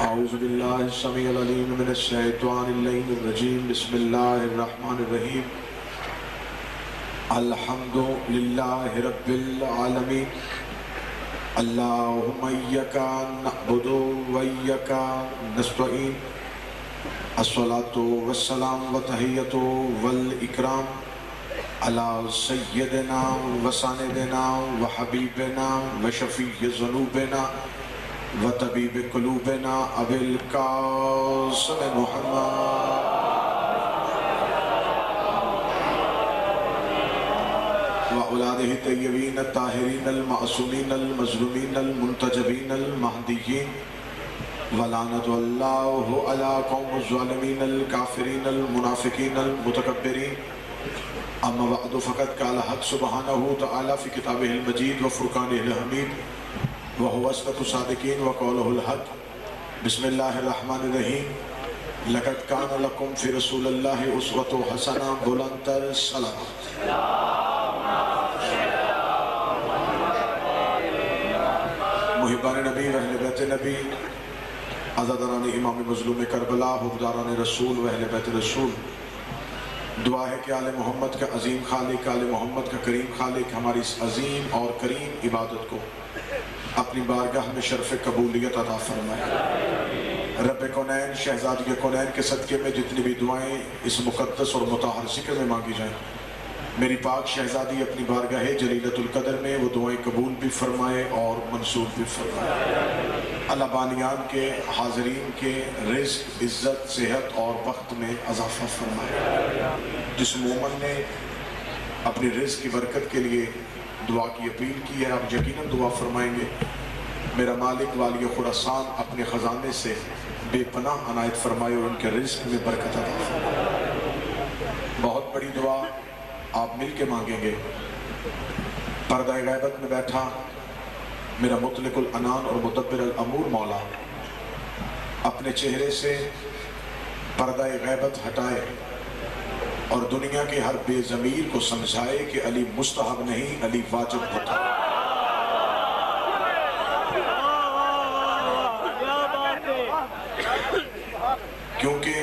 औज़ुबिल्लाहिस्समीउल अलीम मिनश्शैतानिर्रजीम बिस्मिल्लाहिर्रहमानिर्रहीम अल्हम्दुलिल्लाहि रब्बिल आलमीन अल्लाहुम्मा इय्याका नअबुदु व इय्याका नस्तईन अस्सलातु वस्सलाम व तहियतु वल इकराम अला सय्यदिना व सानिदिना व हबीबिना व शफीय ज़ुनूबिना व तबीब कुलूबिना अबिल कासिम मुहम्मद व औलादिही तय्यबीन ताहिरीन अल मासूमीन अल मज़लूमीन अल मुंतजबीन अल महदीयीन व लानतुल्लाहि अला कौमिज़ ज़ालिमीन अल काफ़िरीन अल मुनाफ़िकीन अल मुतकब्बिरीन अम्मा बअदु फ़क़द क़ाल हक़ सुब्हानहु तआला फ़ी किताबिहिल मजीद व फ़ुरक़ानिहिल हमीद व हुवा अस्दक़ु सादिक़ीन व क़ौलुहुल हक़ बिस्मिल्लाहिर्रहमानिर्रहीम लक़द कान लकुम फ़ी रसूलिल्लाहि उस्वतुन हसना बुलंदतर सलाम मुहिब्बान नबी व अहले बैत नबी आज़ादारान इमाम मज़लूम करबला हुफ़्ज़ारान रसूल व अहले बैत रसूल, दुआ है कि आले मोहम्मद का अजीम खालिक, आले मोहम्मद का करीम खालिक हमारी इस अजीम और करीम इबादत को अपनी बारगाह में शर्फ़ कबूलियत अता फरमाए। रब कौनैन शहज़ादी कौनैन के सदक़े में जितनी भी दुआएँ इस मुक़द्दस और मुताहर ज़िक्र में मांगी जाएँ, मेरी पाक शहज़ादी अपनी बारगाह जलीलतुल क़द्र में वो दुआएँ कबूल भी फरमाए और मंसूर भी फरमाए। अल्लाह बानियान के हाज़रीन के रिज़्क़, इज़्ज़त, सेहत और वक्त में इज़ाफ़ा फरमाए। जिस मोमन ने अपनी रिज़्क़ की बरकत के लिए दुआ की अपील की है, आप यकीनन दुआ फरमाएंगे। मेरा मालिक वाली खुरासान अपने ख़जाने से बेपनाह अनायत फरमाए और उनके रिज़्क़ में बरकत अता फरमाए। बहुत बड़ी दुआ आप मिल के मांगेंगे। पर्दा गैबत में बैठा मेरा मुतलिकुल अनान और मुदब्बिर अल अमूर मौला अपने चेहरे से पर्दा गैबत हटाए और दुनिया के हर बेज़मीर को समझाए कि अली मुस्तहब नहीं, अली वाजिब होता। क्योंकि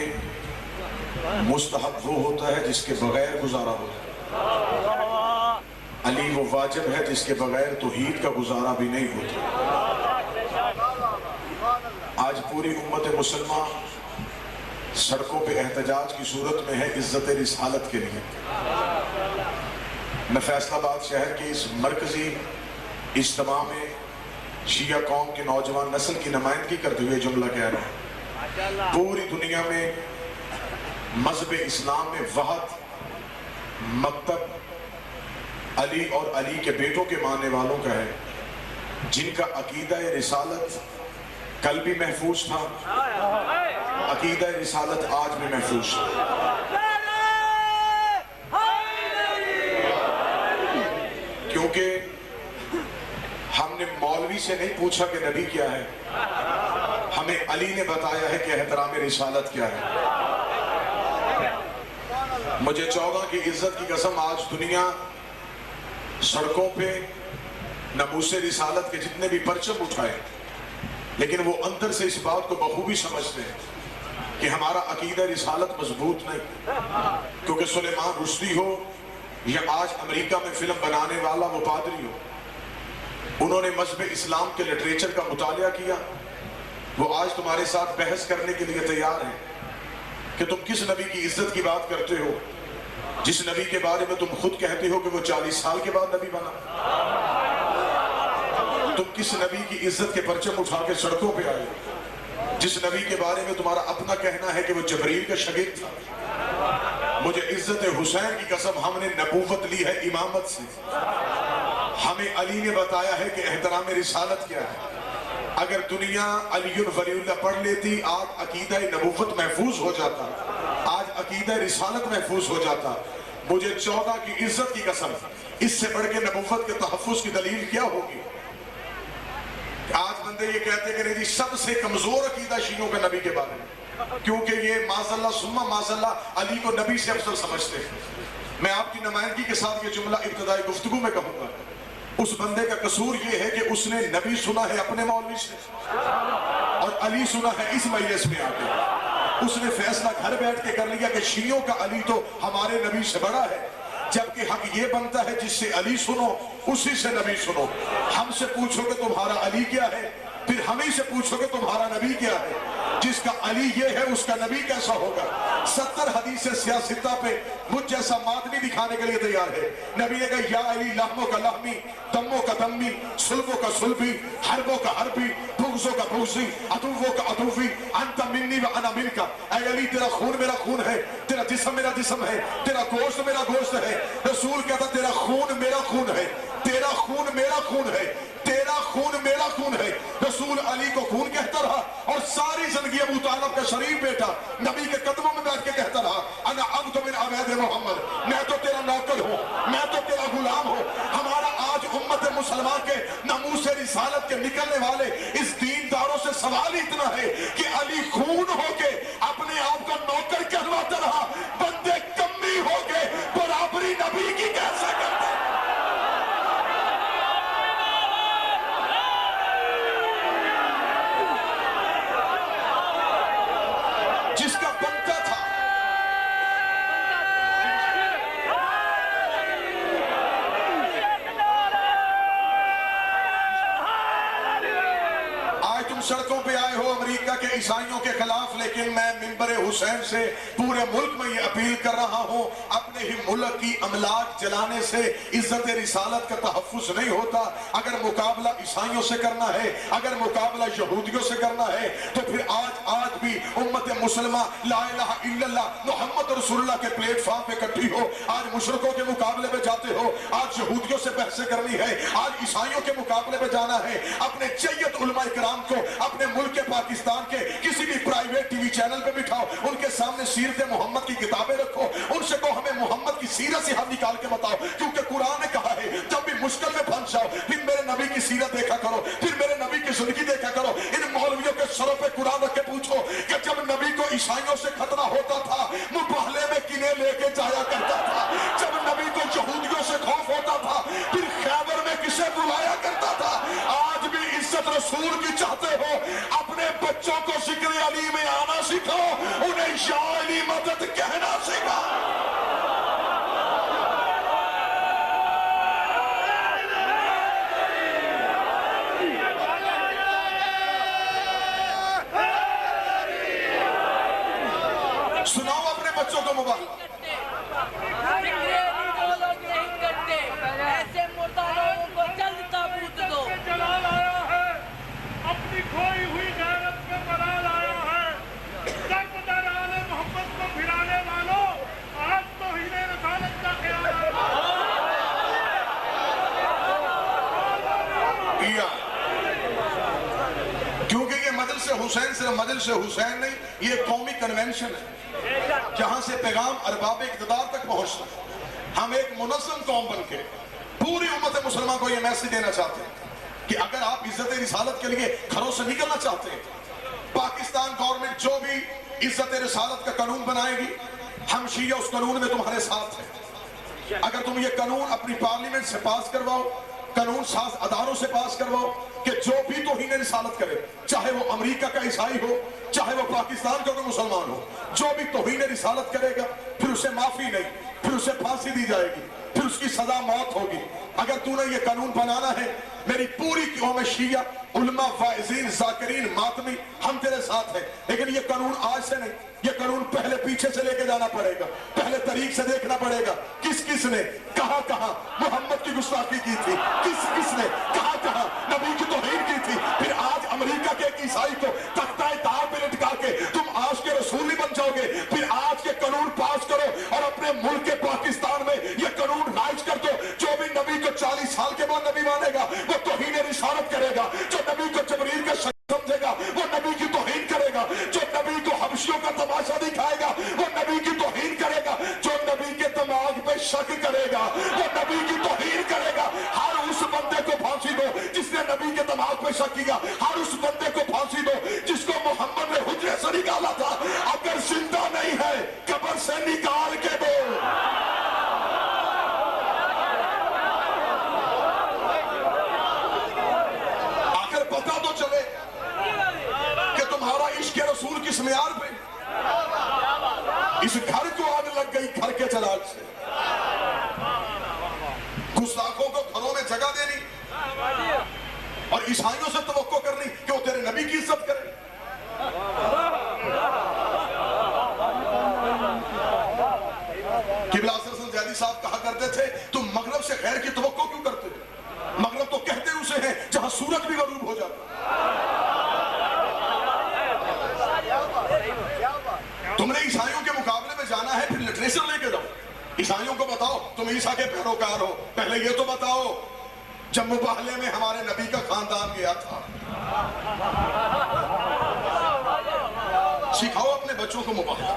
मुस्तहब वो होता है जिसके बगैर गुजारा होता है, अली वो वाजिब है जिसके बगैर तौहीद का गुजारा भी नहीं होता। आज पूरी उम्मत मुसलमान सड़कों पे एहतजाज की सूरत में है इज्जत रिसालत के लिए। मैं फैसलाबाद शहर के इस मरकजी इज्तिमा में शिया कौम के नौजवान नस्ल की नुमाइंदगी करते हुए जुमला कह रहा हूँ। पूरी दुनिया में मज़हब इस्लाम में वहद मकतब अली और अली के बेटों के मानने वालों का है, जिनका अकीदा रिसालत कल भी महफूज था, अकीदा रिसालत आज भी महफूज है। क्योंकि हमने मौलवी से नहीं पूछा कि नबी क्या है, हमें अली ने बताया है कि एहतराम रिसालत क्या है। मुझे 14 की इज्जत की कसम, आज दुनिया सड़कों पे नमूसे रिसालत के जितने भी परचम उठाए, लेकिन वो अंदर से इस बात को बखूबी समझते हैं कि हमारा अकीदा रिसालत मजबूत नहीं। क्योंकि सुलेमान रुश्दी हो या आज अमेरिका में फिल्म बनाने वाला वो पादरी हो, उन्होंने मज़हब इस्लाम के लिटरेचर का मुतालिया किया। वो आज तुम्हारे साथ बहस करने के लिए तैयार हैं कि तुम किस नबी की इज्जत की बात करते हो जिस नबी के बारे में तुम खुद कहते हो कि वो 40 साल के बाद नबी बना। तुम किस नबी की इज्जत के परचम उठा के सड़कों पे आए जिस नबी के बारे में तुम्हारा अपना कहना है कि वो जबरील का शागिर्द था। मुझे इज्जत हुसैन की कसम, हमने नबूवत ली है इमामत से। हमें अली ने बताया है कि एहतराम रिसालत क्या है। अगर दुनिया अलीउल वलीउल्लाह पढ़ लेती, आज अकीदा नबूवत महफूज हो जाता, आज अकीदा रिसालत महफूज हो जाता। मुझे 14 की इज्जत की कसम, इससे बढ़ के नबूवत के तहफ़्फ़ुज़ की दलील क्या होगी। आज बंदे ये कहते हैं कि सबसे कमजोर अकीदा शीयों का नबी के बारे में, क्योंकि ये माज़ल्ला सुम्मा माज़ल्ला अली को नबी से अफजल समझते हैं। मैं आपकी नुमाइंदगी के साथ ये जुमला इब्तिदाई गुफ्तगू में कहूंगा, उस बंदे का कसूर ये है कि उसने नबी सुना है अपने मौलवी से और अली सुना है इस मजलिस में आके। उसने फैसला घर बैठ के कर लिया कि शियों का अली तो हमारे नबी से बड़ा है, जबकि हक ये बनता है जिससे अली सुनो उसी से नबी सुनो। हमसे पूछोगे तुम्हारा अली क्या है, फिर हम ही से पूछोगे तुम्हारा नबी क्या है। जिसका अली ये है उसका नबी कैसा होगा। 70 हदीस सियासता पे मुझ जैसा मादनी दिखाने के लिए तैयार है। नबी ने कहा या अली लहमो का लहमी, दम्मो का दम्मी, सुल्बो का सुल्बी, हरबो का हरबी, बुग़्ज़ो का बुग़्ज़ी, अदुव्वो का अदुव्वी, अंत मिन्नी व अना मिनका। ऐ अली तेरा खून मेरा खून है, तेरा जिस्म मेरा जिस्म है, तेरा गोश्त मेरा गोश्त है। रसूल कहता तेरा खून मेरा खून है, तेरा खून मेरा खून है, तेरा खून मेरा खून है। रसूल अली को खून कहता रहा और सारी जिंदगी अबू तालिब का शरीफ बेटा नबी के कदमों में बैठ के कहता रहा अना अब्दु मिन अबैद मोहम्मद, मैं तो तेरा नौकर हूँ, मैं तो तेरा गुलाम हूँ। हमारा आज उम्मत मुसलमान के नमूस रिसालत के निकलने वाले इस दीनदारों से सवाल इतना है कि अली खून होके अपने आप का नौकर कहलवाता रहा, बंदे कमी होके बराबरी नबी की कैसे करते। जिसका बनता था आज तुम सड़कों पे आए हो अमेरिका के ईसाइयों के खिलाफ, लेकिन मैं मिंबर हुसैन से पूरे मुल्क में ये अपील कर रहा हूं अपने ही मुल्क की अमलाक जलाने से इज्जत रिसालत का तहफ्फुज नहीं होता। अगर मुकाबला ईसाइयों से करना है, अगर मुकाबला यहूदियों से करना है, तो फिर आज भी उम्मत मुसलमा ला इलाहा इल्लल्लाह मुहम्मद रसूलुल्लाह के प्लेटफॉर्म पे इकट्ठी हो। आज मुशरिकों के मुकाबले में जाते हो, आज यहूदियों से बहसें करनी है, आज ईसाइयों के मुकाबले में जाना है। अपने जय्यद उलमा इकराम को अपने मुल्क के पाकिस्तान के किसी भी प्राइवेट टीवी चैनल पे बिठाओ, उनके सामने सीरत मोहम्मद की किताबें रखो, उनसे को हमें मोहम्मद की सीरत से हम निकाल के बताओ, क्योंकि कुरान ने कहा है जब भी मुश्किल में फंस जाओ फिर मेरे नबी की सीरत देखा करो, फिर मेरे नबी की जिंदगी देखा करो। इन मौलवियों के सरों पे कुरान रख के पूछो कि जब नबी को ईसाइयों से खतरा होता था मुबाहले में किने लेके जाया करता था, जब नबी को यहूदियों से खौफ होता था फिर खैबर में किसे बुलाया करता था। आज भी इज्जत रसूल की चाहते हो, अपने बच्चों को जिक्र अली में आना सिखाओ, उन्हें या अली मदद कहना सिखाओ। सुनाओ अपने बच्चों को मुबारक। ऐसे मुर्दा लोगों को जल्द ताबूत दो। जलाल आया है, अपनी खोई हुई गैरत पे बलाल आया है। दर आले मोहम्मद को फिराने वालों, आज तो हीरे रसालत का ख्याल आया। क्योंकि ये मजलिस हुसैन सिर्फ मजलिस हुसैन नहीं, ये कौमी कन्वेंशन है जहां से पैगाम अरबाब इक़्तिदार तक पहुंचता है। हम एक मुनज़्ज़म कौम बन के पूरी उम्मत मुसलमान को ये मैसेज देना चाहते हैं कि अगर आप इज्जत रिसालत के लिए घरों से निकलना चाहते हैं, पाकिस्तान गवर्नमेंट जो भी इज्जत रिसालत का कानून बनाएगी, हम शिया उस कानून में तुम्हारे साथ हैं। अगर तुम ये कानून अपनी पार्लियामेंट से पास करवाओ, कानून साज अदारों से पास करवाओ कि जो भी तौहीन रिसालत करे, चाहे वो अमेरिका का ईसाई हो, चाहे वो पाकिस्तान का कोई मुसलमान हो, जो भी तौहीन रिसालत करेगा फिर उसे माफी नहीं, फिर उसे फांसी दी जाएगी, फिर उसकी सजा मौत होगी। अगर तूने ये कानून बनाना है, मेरी पूरी कौम शिया उलमा वाइज़ीन ज़ाकिरीन मातमी हम तेरे साथ हैं, लेकिन ये कानून आज से नहीं, ये कानून पहले पीछे से लेके जाना पड़ेगा, पहले तरीक से देखना पड़ेगा किस किस ने कहां कहां मोहम्मद की गुस्ताखी की थी, किस किस ने कहां कहां नबी की तौहीन की थी। फिर आज अमेरिका के एक ईसाई को तख्ताए तार पे लटका के तुम आज के रसूल नहीं बन जाओगे। फिर आज के कानून पास करो और अपने मुल्क के पाकिस्तान में ये कानून राइज कर दो। जो भी नबी को 40 साल के बाद नबी मानेगा वो तौहीन रिसालत करेगा, जो नबी को जबरील का समझेगा वो नबी की तौहीन करेगा, जो नबी को हबशियों का तमाशा दिखाएगा वो नबी की तौहीन करेगा, जो नबी के दिमाग पे शक करेगा वो नबी की तौहीन करेगा। हर उस बंदे को फांसी दो जिसने नबी के दिमाग पे शक किया, हर उस बंदे को फांसी दो जिसको मोहम्मद ने हुजरे से निकाला था। अगर जिंदा नहीं है कब्र से निकाल के दो। आखिर पता तो चले कि तुम किस मियार पे? इस घर को आग लग गई घर के चराग से। गुस्ताखों को घरों में जगह देनी और ईसाइयों से तवक्को करनी कि वो तेरे नबी की इज्जत करें। किबला हसन जैदी साहब कहा करते थे, तुम मगरब से खैर की तवक्को क्यों करते हो? मगरब तो कहते उसे हैं जहां सूरज भी गरूब हो जाता। तुमने ईसाइयों के मुकाबले में जाना है, फिर लिटरेचर लेके जाओ। ईसाइयों को बताओ तुम ईसा के पैरोकार हो, पहले ये तो बताओ जब मुबाहले में हमारे नबी का खानदान गया था। सिखाओ अपने बच्चों को मुबाहला।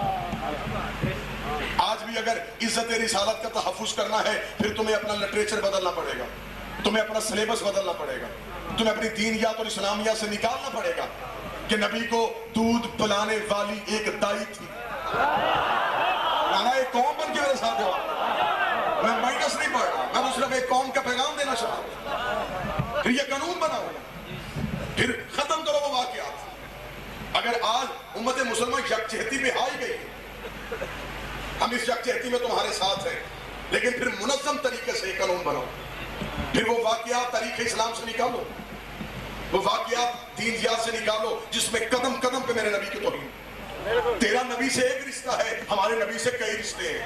आज भी अगर इज्जत रिसालत का तहफ्फुज करना है, फिर तुम्हें अपना लिटरेचर बदलना पड़ेगा, तुम्हें अपना सिलेबस बदलना पड़ेगा, तुम्हें अपनी दीनियात और इस्लामिया से निकालना पड़ेगा कि नबी को दूध पिलाने वाली एक दाई थी। एक कौम बन के मेरे साथ हो, मैं माइनस नहीं पढ़ रहा, मैं तो सिर्फ एक कौम का पैगाम देना चाहता हूं। फिर ये कानून बनाओ, फिर खत्म करो वो वाकयात। अगर आज उम्मत मुसलमान यकजहती पे आई गई, हम इस यकजहती में तुम्हारे साथ हैं, लेकिन फिर मुनज़्ज़म तरीके से कानून बनाओ। फिर वो वाकयात तारीख़ इस्लाम से निकालो, वो वाकयात दीन जियाद से निकालो जिसमें कदम कदम पे मेरे नबी की तौहीन। तेरा नबी से एक रिश्ता है, हमारे नबी से कई रिश्ते हैं।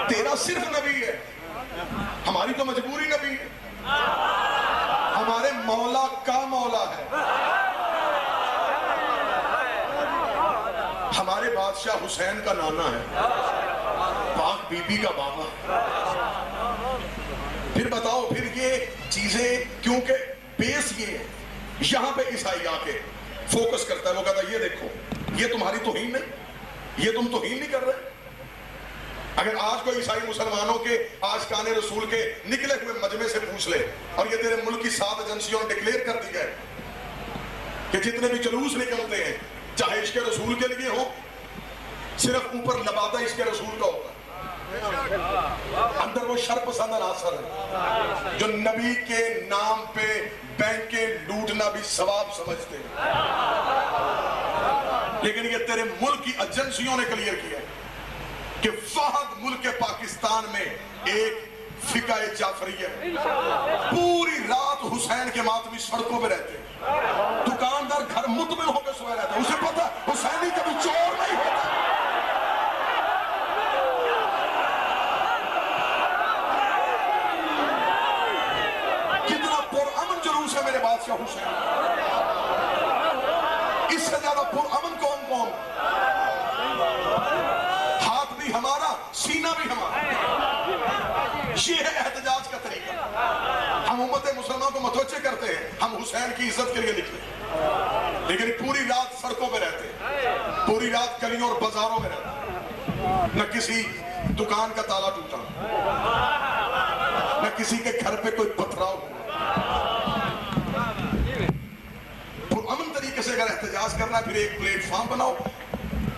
तेरा सिर्फ नबी है, हमारी तो मजबूरी नबी है। हमारे मौला का मौला है, हमारे बादशाह हुसैन का नाना है, पाक बीबी का बाबा। फिर बताओ, फिर ये चीजें क्योंकि बेस ये है, यहां पे ईसाई आके फोकस करता है, वो कहता है ये देखो ये तुम्हारी तौहीन नहीं, ये तुम तौहीन नहीं कर रहे। अगर आज कोई ईसाई मुसलमानों के आशिकाने रसूल के निकले हुए मजमे से पूछ ले, और ये तेरे मुल्क की 7 एजेंसियों ने डिक्लेयर कर दिया है कि जितने भी जुलूस निकलते हैं चाहे इश्क़े रसूल के लिए हो, सिर्फ ऊपर लबादा इश्क़े रसूल का होगा, अंदर वो शर्पसंद अनासर है जो नबी के नाम पे बैंकें लूटना भी सवाब समझते हैं। लेकिन ये तेरे मुल्क की एजेंसियों ने क्लियर किया कि फहद मुल्क के पाकिस्तान में एक फिकाए जाफरिया पूरी रात हुसैन के मातमी सड़कों पे रहते हैं, दुकानदार घर मुतमिन होकर सोया रहता है, उसे पता हुसैनी कभी चोर नहीं होता। कितना पुरअमन जुलूस है मेरे बादशाह हुसैन, इससे ज्यादा पुरअमन कौन कौन? हाथ भी हमारा, सीना भी हमारा, ये है एहतजाज का तरीका। हम उम्मत मुसलमान को मतवज्जे करते हैं, हम हुसैन की इज्जत के लिए निकले, लेकिन पूरी रात सड़कों पे रहते हैं, पूरी रात गलियों और बाजारों में रहते हैं, न किसी दुकान का ताला टूटा, न किसी के घर पे कोई पथराव हुआ। पुरअमन तरीके से अगर एहतजाज करना है, फिर एक प्लेटफॉर्म बनाओ,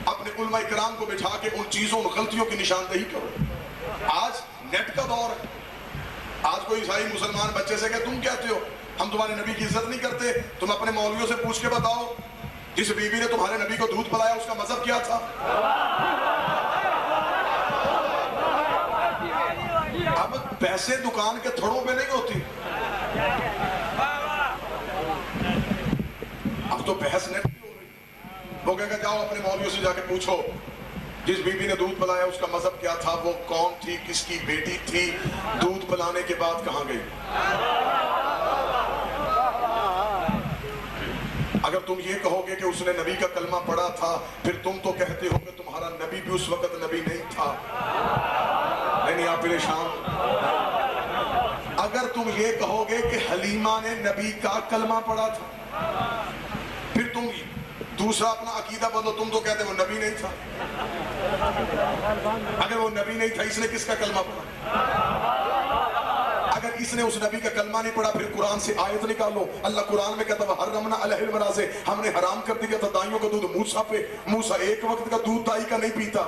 अपने उलमा इकराम को बिठा के उन चीजों और गलतियों की निशानदेही करो। आज नेट का दौर है, आज कोई ईसाई मुसलमान बच्चे से कहे तुम कहते हो हम तुम्हारे नबी की इज्जत नहीं करते, तुम अपने मौलवियों से पूछ के बताओ जिस बीवी ने तुम्हारे नबी को दूध पिलाया उसका मजहब क्या था। अब पैसे दुकान के थड़ों पे नहीं होती, अब तो बहस नेट की हो रही। वो कहेगा जाओ अपने मौलवियों से जाके पूछो जिस बीबी ने दूध पिलाया उसका मजहब क्या था, वो कौन थी, किसकी बेटी थी, दूध पिलाने के बाद कहां गई। अगर तुम ये कहोगे कि उसने नबी का कलमा पढ़ा था, फिर तुम तो कहते हो कि तुम्हारा नबी भी उस वक्त नबी नहीं था। नहीं आप परेशान। अगर तुम ये कहोगे कि हलीमा ने नबी का कलमा पढ़ा था, फिर तुम दूसरा अपना अकीदा बदलो, तुम तो कहते वो नबी नहीं था। अगर वो नबी नहीं था, इसने किसका कलमा पढ़ा? अगर इसने उस नबी का कलमा नहीं पढ़ा, फिर कुरान से आयत निकालो। अल्लाह कुरान में कहता है हर्रमना अलैहिल मनाज़े, हमने हराम कर दिया था दाइयों का दूध मूसा पे। मूसा एक वक्त का दूध दाई का नहीं पीता,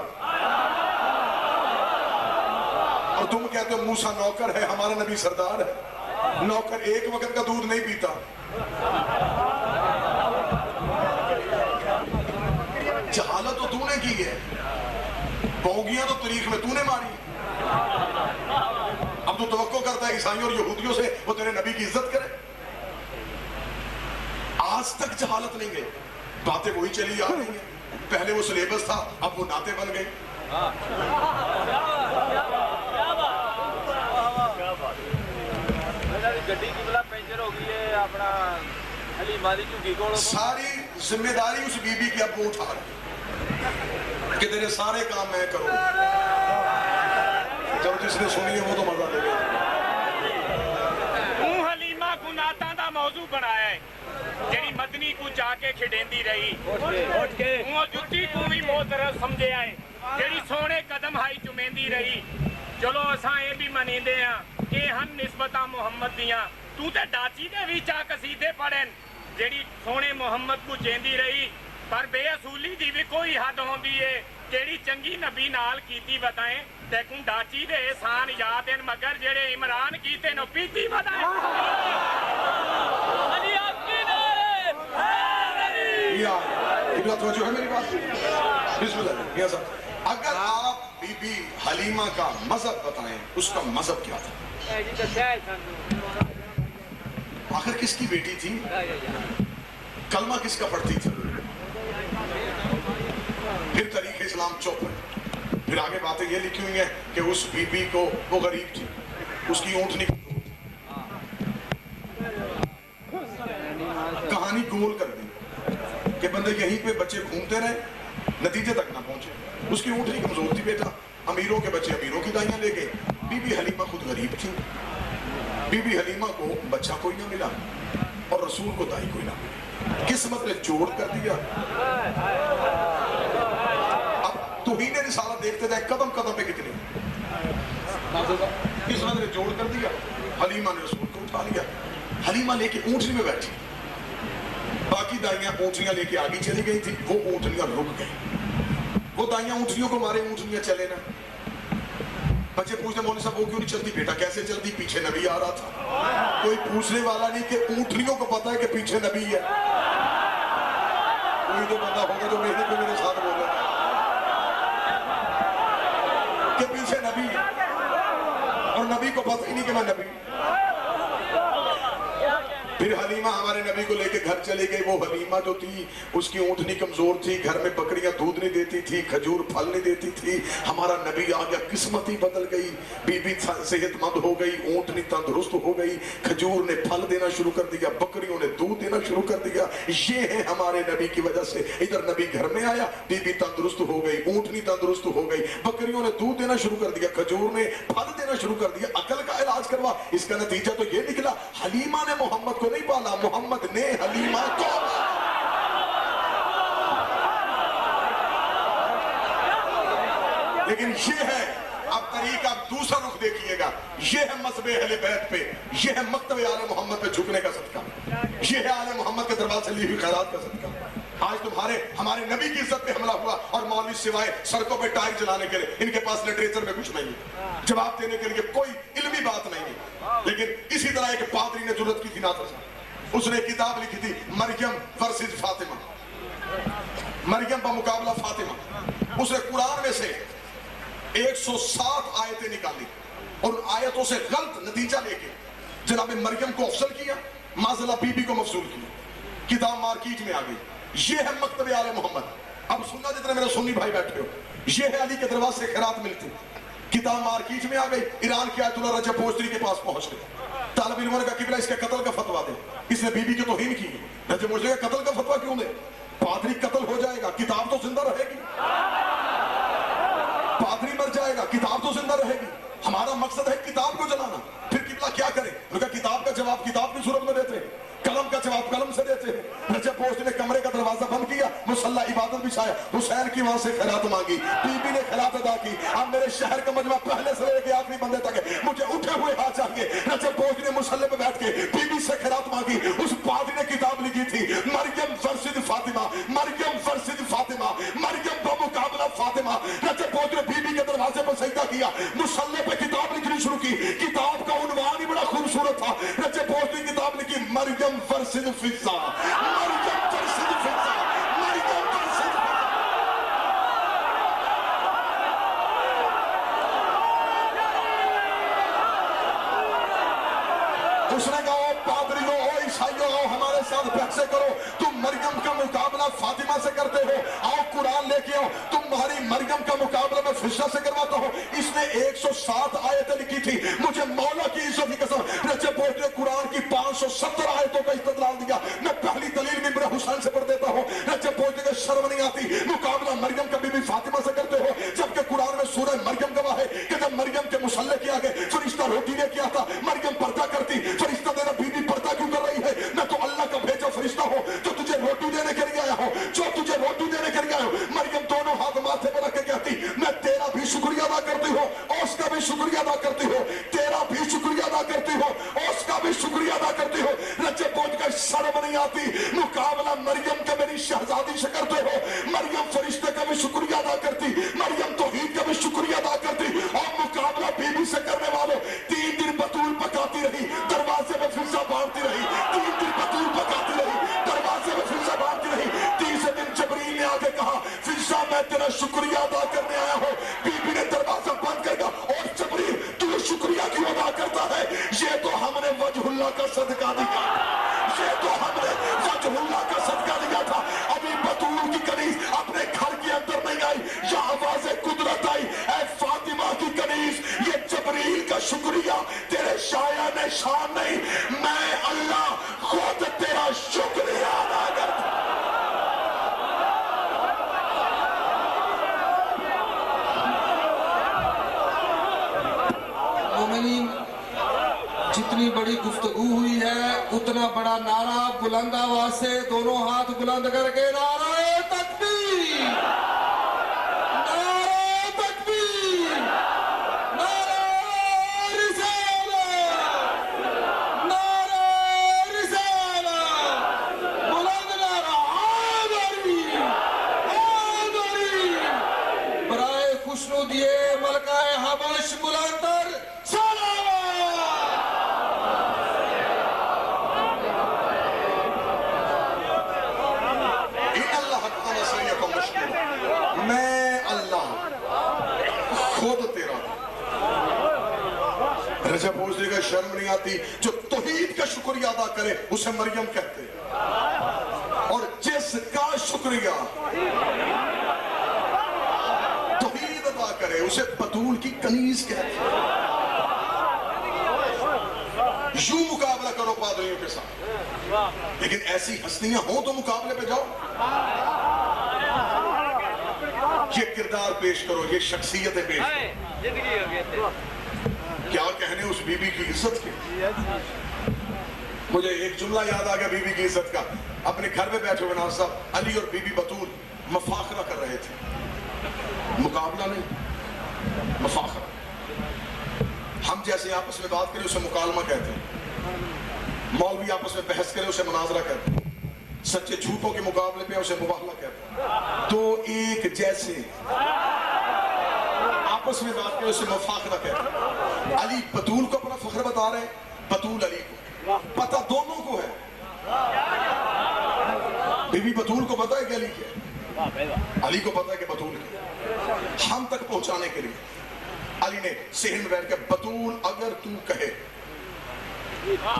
और तुम कहते हो मूसा नौकर है, हमारा नबी सरदार है। नौकर एक वक्त का दूध नहीं पीता। जहालत तो तूने की है, पौगियां तो तारीख में तूने मारी। अब तो तवक्को करता है ईसाइयों और यहूदियों से वो तेरे नबी की इज्जत करे। आज तक जहालत नहीं गई, बातें वही चली आ रही है। पहले वो सिलेबस था, अब वो नाते बन गए। गड्डी की बला पंचर हो गई है, अपना हलीमा दी झुग्गी कोल सारी जिम्मेदारी उस बीबी की अब वो उठा रही कि तेरे सारे काम मैं करूं। जब जिसने सुनी है वो तो मजा लेगा। हलीमा को नाता दा मौजू बनाया है, जेड़ी मदनी को जाके खिडेंदी रही, वो जुत्ती को भी मोहतरम समझे आए, जेड़ी सोने कदम हाई चुमेंदी रही। चलो असां ये भी मनींदे हां कि हम निस्बतां मुहम्मद दियां, तू ते डाची दे भी चा कसीदे पढ़न जेड़ी सोने मुहम्मद को चेंदी रही। पर बेअसूली दी भी कोई हद होंदी है, जेड़ी चंगी नबी नाल कीती बताएं तेकू डाची दे एहसान याद हैं, मगर जेड़े इमरान कीते नो पीती बताएं। अली आपकी नारे है मेरी बात। बिस्मिल्लाह साहब, अगर आप बीबी हलीमा का मजहब बताएं, उसका मजहब क्या था? आखिर किसकी बेटी थी? कलमा किसका पढ़ती थी? फिर तरीक इस्लाम चुप है। फिर आगे बातें ये लिखी हुई हैं कि उस बीबी को, वो गरीब थी, उसकी ऊँटनी कहानी गोल कर दी कि बंदे यहीं पे बच्चे घूमते रहे, नतीजे तक ना पहुंचे। उसकी ऊँटनी कमजोर थी बेटा, अमीरों के बच्चे अमीरों की दाइयां ले गए। बीबी हलीमा खुद गरीब थी। बीबी हलीमा को बच्चा कोई ना मिला और रसूल को दाई कोई ना मिला। किस्मत ने जोड़ कर दिया। अब तौहीन रिसालत देखते जाए, कदम कदम पे कितनी किस्मत ने जोड़ कर दिया। हलीमा ने रसूल को उठा लिया, हलीमा लेके ऊँटनी में बैठी, बाकी दाइयां ऊँटनियां लेके आगे चली गई थी, वो ऊँटनियां रुक गई। वो दाइयां ऊँटनियों को मारे, ऊँटनियां चले ना। बच्चे पूछते मौलवी साहब वो क्यों नहीं चलती? बेटा कैसे चलती? पीछे नबी आ रहा था। कोई पूछने वाला नहीं कि ऊँटनियों को पता है कि पीछे नबी है। कोई तो बंदा होगा जो मेरे को मेरे साथ बोले कि पीछे नबी है, और नबी को पता ही नहीं कि मैं नबी। फिर हलीमा हमारे नबी को लेके घर चली गई। वो हलीमा जो थी, उसकी ऊँटनी कमजोर थी, घर में बकरियां दूध नहीं देती थी, खजूर फल नहीं देती थी। हमारा नबी आ गया, किस्मत ही बदल गई। बीबी सेहतमंद हो गई, ऊँटनी तंदुरुस्त हो गई, खजूर ने फल देना शुरू कर दिया, बकरियों ने दूध देना शुरू कर दिया। ये है हमारे नबी की वजह से। इधर नबी घर में आया, बीबी तंदुरुस्त हो गई, ऊँटनी तंदुरुस्त हो गई, बकरियों ने दूध देना शुरू कर दिया, खजूर ने फल देना शुरू कर दिया। अकल का इलाज करवा। इसका नतीजा तो ये निकला, हलीमा ने मोहम्मद को नहीं पाला, मोहम्मद ने हलीमा को। लेकिन ये है, अब तरीका दूसरा रुख देखिएगा, ये है मज़हब अहले बैत पे, ये है मकतब आले मोहम्मद पे झुकने का सदका, ये है आले मोहम्मद के दरबार से ली हुई खैरात का सदका। आज तुम्हारे हमारे नबी की इज्जत पे हमला हुआ, और मौलवी सिवाय सड़कों पे टायर जलाने के लिए इनके पास लिटरेचर में कुछ नहीं है, जवाब देने के लिए कोई इल्मी बात नहीं है। लेकिन इसी तरह एक पादरी ने जरूरत की थी नातर साहब, उसने किताब लिखी थी मरियम वर्सेस फातिमा, मरियम का मुकाबला फातिमा। उसने कुरान में से 107 आयतें निकाली और उन आयतों से गलत नतीजा लेके जनाब मरियम को अफसल किया, माजला बीबी को मफसूल किया। किताब मार्कीट में आ गई। ये है मकतब आले मोहम्मद। अब सुनना जितने मेरे सुन्नी भाई बैठे हो, ये है अली के दरवाजे से खैरात मिलती। किताब मार्कीट में आ गई, ईरान के आयतुल्लाह रजब पोस्त्री के पास पहुंच गए। तालिब इल्म ने कहा किबला इसके कत्ल का फतवा दे, इसने बीबी की तौहीन की। रजब पोस्त्री का कत्ल का फतवा क्यों दे? पादरी कत्ल हो जाएगा, किताब तो जिंदा रहेगी। पादरी मर जाएगा, किताब तो जिंदा रहेगी। हमारा मकसद है किताब को जलाना। फिर किबला क्या करे? उनका किताब का जवाब किताब की सूरत में देते हैं, कलम का जवाब कलम से देते हैं। रजब पोस्त्री ने कमरे का दरवाजा बंद किया, मुसल्ला इबादत बिछाया, हुसैन की वहां से खैरात मांगी, बीबी ने खैरात अदा की। अब मेरे शहर का मजमा पहले से लेके आखिरी बंदे तक है, मुझे उठे हुए हाथ चाहिए। रजब पोस्त्री ने मुसल्ले पे बैठ के बीबी से खैरात मांगी। उस पादरी ने किताब लिखी थी मरियम वर्सेस फातिमा, मरियम वर्सेस फातिमा, मरियम का मुकाबला फातिमा। रजब पोस्त्री ने बीबी के दरवाजे पर सजदा किया, मुसल्ले पे किताब लिखनी शुरू की। किताब का उन्वान ही बड़ा खूबसूरत था। रजे पोस्ट की किताब लिखी, मरियम वर्सिद फिजा, मरियम वर्सिद फिजा, मरियम वर्सिद फिजा। उसने कहा, ओ पादरियों, ओ ईसाइयों, आओ हमारे साथ बहसे करो। तुम मरियम का मुकाबला फातिमा से करते हो, आओ कुरान लेके आओ। तुम्हारी मरियम का मुकाबला मैं फिजा से करवाता हूँ। इसने 107 आयतें लिखी थी। मुझे मौला की इज्जत की कसम, रजब पोस्ट ने कुरान की 570 आयतों का इस्तेदलाल दिया। मैं पहली दलील मिंबर हुसैन से पढ़ देता हूँ। रजब पोस्ट को शर्म नहीं आती, मुकाबला मरियम का बीबी फातिमा से करते हो, जबकि कुरान में सूरह मरियम गवाह है कि जब मरियम के मुसल्ले के आगे फरिश्ता रोटी ने किया था, मरियम पर्दा करती। फरिश्ता तेरा बीबी पर्दा क्यों कर रही है? मैं तो अल्लाह का भेजा फरिश्ता हूँ जो तुझे रोटी देने के लिए आया हूँ, जो तुझे रोटी देने के लिए आया हूँ। मरियम दोनों हाथ माथे पर रख के कहती, मैं तेरा भी शुक्रिया अदा करती हूँ, उसका भी शुक्रिया अदा करती हूँ, तेरा भी शुक्रिया अदा करती हूँ, उसका भी शुक्रिया अदा करती हूँ। रज्जे पहुंच कर शर्म नहीं आती, मुकाबला मरियम का मेरी शहजादी से करते हो। मरियम फरिश्ते का भी शुक्रिया अदा करती, मरियम तौहीद का भी शुक्रिया अदा करती, और मुकाबला बीबी से करने वालों 3 दिन बतूल पकाती रही, दरवाजे में फिजा बांधती रही, 3 दिन बतूल पकाती रही, दरवाजे में फिजा बांधती रही। 30 दिन जबरील ने आके कहा, फिजा मैं तेरा शुक्रिया अदा करने आया हूँ। बीबी ने दरवाजा बंद कर दिया, और जबरील तू शुक्रिया क्यों अदा करता है? ये तो हमने वजहुल्लाह का सदका दिया, ये तो हमने वजहुल्लाह का सदका दिया था। अभी बतूल की कनीज अपने घर के अंदर नहीं आई, या आवाज़ कुदरत आई, ऐ फातिमा की कनीज, ये जबरील का शुक्रिया तेरे शाया ने शान नहीं, मैं अल्लाह खुद तेरा शुक्रिया अदा करता। मोमिनीन, जितनी बड़ी गुफ्तगू हुई है उतना बड़ा नारा बुलंद आवाज से दोनों हाथ बुलंद करके नाराए तकबीर, नाराए तकबीर, नाराए रिसालत, नाराए रिसालत, बुलंद नारा आदरी, आदरी। बराए खुशनु दिए मलकाए हबश बुलंदर मैं अल्लाह खुद तेरा। रजब पोस्टे का शर्म नहीं आती, जो तौहीद का शुक्रिया अदा करे उसे मरियम कहते हैं, और जिसका शुक्रिया तौहीद अदा करे उसे बतूल की कनीज कहते हैं। यूं मुकाबला करो पादरियों के साथ, लेकिन ऐसी हस्तियां हो तो मुकाबले पे जाओ, ये किरदार पेश करो, ये शख्सियतें पेश करो। क्या कहने उस बीबी की इज्जत की। मुझे एक जुमला याद आ गया बीबी की इज्जत का। अपने घर में बैठे हुए नाज़ साहब अली और बीबी बतूल मफाखरा कर रहे थे, मुकाबला नहीं, मफाखरा। हम जैसे आपस में बात करें उसे मुकालमा कहते हैं, मौलवी आपस में बहस करे उसे मुनाजरा कहते हैं, सच्चे झूठों के मुकाबले पे उसे मुबाहला कहते हैं। तो एक जैसे आपस में बात करें उसे मुफाखरा कहते हैं। अली बतूल को अपना फख्र बता रहे हैं, बतूल अली को, पता दोनों को है। बीबी बतूल को पता है कि अली क्या है, अली को पता है कि बतूल क्या है। हम तक पहुंचाने के लिए अली ने सेहन में बैठ के, बतूल अगर तू कहे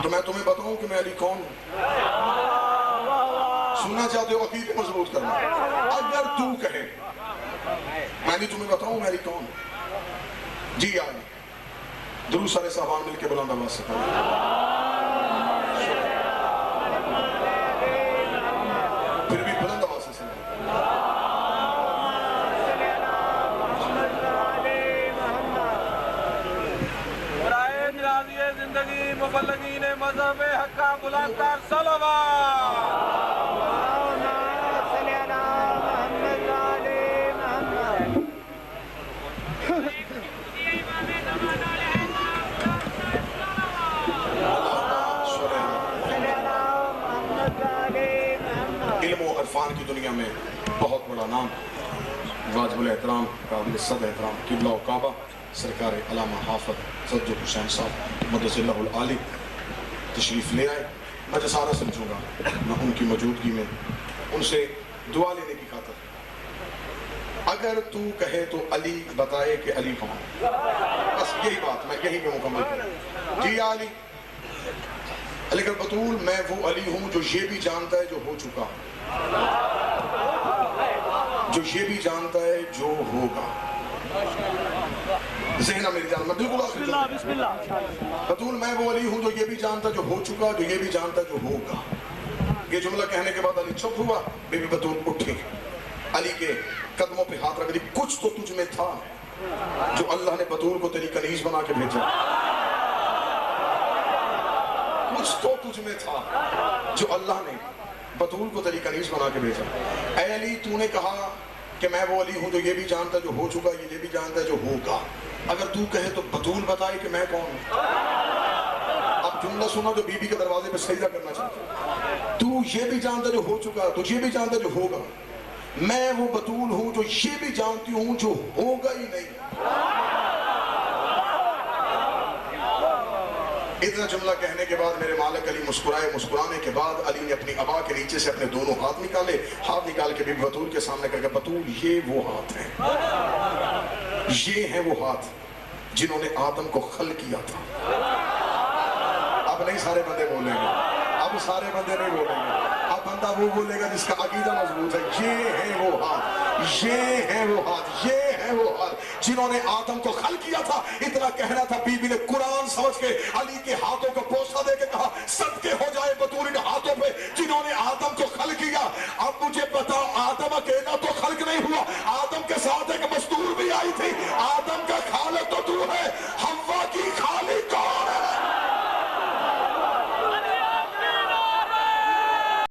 तो मैं तुम्हें बताऊं कि मैं अली कौन हूं। सुनना चाहते हो, अकीदे मजबूत करना। अगर तू कहे मैं नहीं तुम्हें बताऊं मैं अली कौन हूं। जी आए दुरूद सारे साहबान मिलके बुलंद आवाज से पढ़ो। फिर भी बुलंद आवाज से सुनो। जिंदगी मुबल्लिगीन मज़हब हक्का बुलंद कर इरफान की दुनिया में बहुत बड़ा नाम, वाजिबुल एहतराम, काबिल सद एहतराम किबला काबा सरकार अल्लामा हाफिज सज्जद हुसैन साहब मदसिल्लाहुल आली तशरीफ ले आए। मैं जसारा समझूंगा मैं उनकी मौजूदगी में उनसे दुआ लेने की खातिर। अगर तू कहे तो अली बताए कि अली कौन, बस यही बात मैं यही पे मुकम्मल करूं। जी अली, अली कर बतूल मैं वो अली हूं जो ये भी जानता है जो हो चुका, जो ये भी जानता है जो होगा। ज़हना मेरी जान मैं बिल्कुल बतूल मैं वो अली हूं जो ये भी जानता जो हो चुका, जो ये भी जानता जो होगा। ये जुमला कहने के बाद अली चुप हुआ। बेबी बतूल उठी, अली के कदमों पे हाथ रख दी। कुछ तो तुझ में था जो अल्लाह ने बतूल को तेरी कनीज बना के भेजा, कुछ तो तुझ में था जो अल्लाह ने बतूल को तेरी कनीज बना के भेजा। ऐ अली तूने कहा कि मैं वो अली हूं जो ये भी जानता जो हो चुका, ये भी जानता है जो होगा। अगर तू कहे तो बतूल बताए कि मैं कौन हूं। अब जुमला सुना जो बीबी के दरवाजे पे सजदा करना चाहता। तू ये भी जानता जो हो चुका, तू ये भी जानता जो होगा। मैं वो बतूल हूं जो ये भी जानती हूं जो होगा ही नहीं। इतना जुमला कहने के बाद मेरे मालिक अली मुस्कुराए। मुस्कुराने के बाद अली ने अपनी अबा के नीचे से अपने दोनों हाथ निकाले। हाथ निकाल के बीबी बतूल के सामने करके, बतूल ये वो हाथ हैं, ये हैं वो हाथ जिन्होंने आदम को खल किया था। अब नहीं सारे बंदे बोलेंगे, अब सारे बंदे नहीं बोलेंगे, अब बंदा वो बोलेगा जिसका अकीदा मजबूत है। ये है वो हाथ, ये है वो हाथ, ये है वो हाथ जिन्होंने आदम को खल किया था। इतना कहना था, बीबी ने कुरान समझ के अली के हाथों को पोस्ट